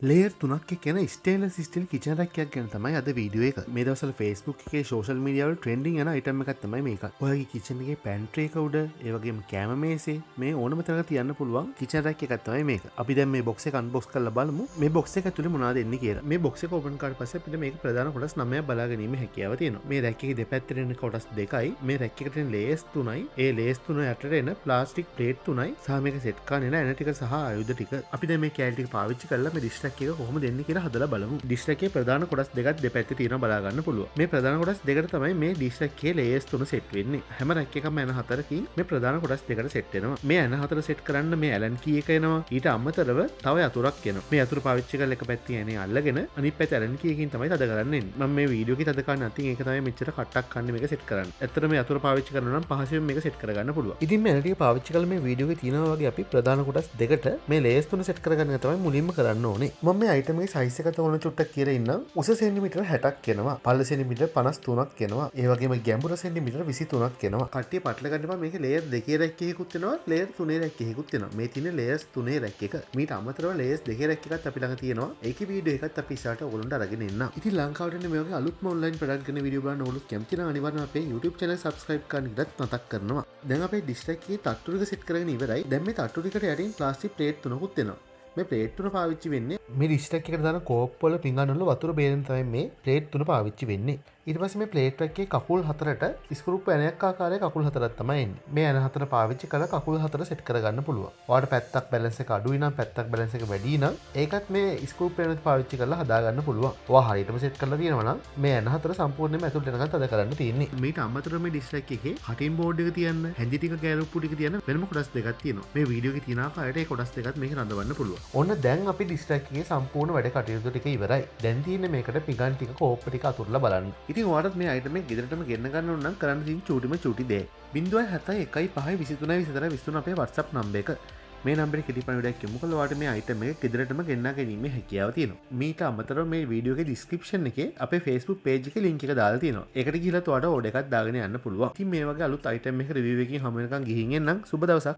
Layer 3ක් කියන stainless steel kitchen රැක්කයක් ගැන තමයි අද වීඩියෝ එක. මේ දවස්වල Facebook එකේ සෝෂල් මීඩියා වල ට්‍රෙන්ඩින් යන අයිටම් එකක් තමයි මේක. ඔයාගේ කිචන් එකේ පැන්ට්‍රි එක උඩ ඒ වගේම කැම මේසේ මේ ඕනම තැනක තියන්න පුළුවන් කිචන් රැක් එකක් තමයි මේක. අපි දැන් මේ බොක්ස් එක අන්බොක්ස් කරලා බලමු. මේ බොක්ස් එක ඇතුලේ මොනවද එන්නේ කියලා. මේ බොක්ස් එක ඕපන් කරලා පස්සේ අපිට මේක ප්‍රධාන කොටස් 9ක් බලා ගැනීම හැකියාව තියෙනවා. මේ රැක් එකේ දෙපැත්තට එන කොටස් දෙකයි. මේ රැක් එකට එන ලේයර්ස් 3යි. ඒ ලේයර්ස් 3 යටට එන ප්ලාස්ටික් ප්ලේට් 3යි. සහ මේක සෙට් කරන්න එන ටික සහ ආයුධ ටික. අපි දැන් මේ කැලේ ටික පාවිච්චි කරලා මේ ඩිෂ් රැක් එක කොහොමද එන්නේ කියලා හදලා බලමු. ඩිෂ් රැකේ ප්‍රධාන කොටස් දෙකක් දෙපැත්තේ තියෙනවා බලා ගන්න පුළුවන්. මේ ප්‍රධාන කොටස් දෙකට තමයි මේ ඩිෂ් රැකේ ලේයර්ස් 3 සෙට් වෙන්නේ. හැම රැක් එකක්ම එන 4කින් මේ ප්‍රධාන කොටස් දෙකට සෙට් වෙනවා. මේ එන 4 සෙට් කරන්න මේ ඇලන් කී එක එනවා. ඊට අමතරව තව යතුරක් එනවා. මේ යතුර පාවිච්චි කරලා එක පැත්තේ යන්නේ අල්ලගෙන අනිත් පැත්තේ ඇලන් කී එකකින් තමයි තද කරන්නේ. මම මේ වීඩියෝ එකේ තද කරන්න නැත්නම් ඒක තමයි මෙච්චර කට්ටක් කන්නේ මේක සෙට් කරන්න. ඇත්තටම මේ යතුර පාවිච්චි කරනවා නම් පහසුවෙන් මේක සෙට් කරගන්න පුළුවන්. ඉතින් මේ ඇලන් ටික පාවිච්චි කරලා මේ වීඩියෝ එකේ තියෙනවා වගේ අපි ප්‍රධාන කොටස් දෙකට මේ ලේයර්ස් 3 සෙට් කරගන්න තමයි මුලින්ම කරන්න ඕනේ. මම මේ අයිටම් එකේ සයිස් එක තවන චුට්ටක් කියලා ඉන්නම්. උස සෙන්ටිමීටර් 60ක් එනවා. පළල සෙන්ටිමීටර් 53ක් එනවා. ඒ වගේම ගැඹුර සෙන්ටිමීටර් 23ක් එනවා. කට්ටිය පටල ගන්න එපා. මේකේ ලේයර් දෙකේ රැක් එකකුත් එනවා. ලේයර් තුනේ රැක් එකකුත් එනවා. මේ තියෙන ලේයර්ස් තුනේ රැක් එක. මීට අමතරව ලේයර්ස් දෙකේ රැක් එකක් අපි ළඟ තියෙනවා. ඒකේ වීඩියෝ එකත් අපි ඉස්සරහට ඔයගොල්ලන්ට අරගෙන එන්නම්. ඉතින් ලංකාවට එන්නේ මේ වගේ අලුත්ම ඔන්ලයින් ප්‍රොඩක්ට් ගැන වීඩියෝ බලන්න ඕගොල්ලෝ කැමති නම් අනිවාර්යයෙන් අපේ YouTube channel subscribe කරන්න ඉඩත් මතක් කරනවා. දැන් අපේ ඩිෂ් එකේ තට්ටු ටික සෙට් කරගෙන ඉවරයි. දැන් මේ තට්ටු ටිකට යටින් ප්ලාස්ටික් ප්ලේට් තුනකුත් එනවා. මේ ප්ලේට් තුන පාවිච්චි වෙන්නේ මේ ඩිෂ් එකකට දාන කෝප් වල පිඟාන වල වතුර බේරෙන තමයි මේ ප්ලේට් තුන පාවිච්චි වෙන්නේ. ඊට පස්සේ මේ ප්ලේට් එකේ කකුල් හතරට ස්ක්‍රූප් ඇණයක් ආකාරයේ කකුල් හතරක් තමයි එන්නේ. මේ ඇණ හතර පාවිච්චි කරලා කකුල් හතර සෙට් කරගන්න පුළුවන්. ඔයාලට පැත්තක් බැලන්ස් එක අඩුයි නම් පැත්තක් බැලන්ස් එක වැඩි නම් ඒකත් මේ ස්ක්‍රූප් ඇණත් පාවිච්චි කරලා හදාගන්න පුළුවන්. ඔයා හරියටම සෙට් කරලා තියෙනවා නම් මේ ඇණ හතර සම්පූර්ණයෙන්ම ඇතුළට එනකන් තද කරන්න තියෙන්නේ. මේට අමතරව මේ ඩිෂ් එකේ කටින් බෝඩ් එක තියන්න, හැන්දි ටික ගෑරුප්පු ටික තියන්න වෙනම කොටස් දෙකක් තියෙනවා. මේ වීඩියෝ එකේ තියෙන ආකාරයට ඒ කොටස් දෙකත් මේක රඳවන්න පුළුවන්. ඔන්න දැන් අපි ඩිෂ් එකේ සම්පූර්ණ වැඩ කටයුතු ටික ඉවරයි. දැන් තියෙන්නේ මේකට පිඟන් ටික කෝප්ප ටික අතුරලා බලන්න. ඉතින් ඔයාලට මේ අයිටම් එක ගෙදරටම ගෙන්න ගන්න ඕන නම් කරන්න තියෙන චූටිම චූටි දේ 0.71 අපේ WhatsApp නම්බර එක. මේ නම්බරේ කෙටි පණිවිඩයක් යොමු කළා ඔයාලට මේ අයිටම් එක ගෙදරටම ගෙන්නා ගැනීමේ හැකියාව තියෙනවා. මීට අමතරව මේ වීඩියෝ එකේ ඩිස්ක්‍රිප්ෂන් එකේ අපේ Facebook page එකේ link එක දාලා තියෙනවා. ඒකට ගිහලා ඔයාලට ඕඩර් එකක් දාගෙන යන්න පුළුවන්. ඉතින් මේ වගේ අලුත් අයිටම් එක රිවිව් එකකින් හමු වෙනකන් ගිහින් එන්නම්. සුබ දවසක්.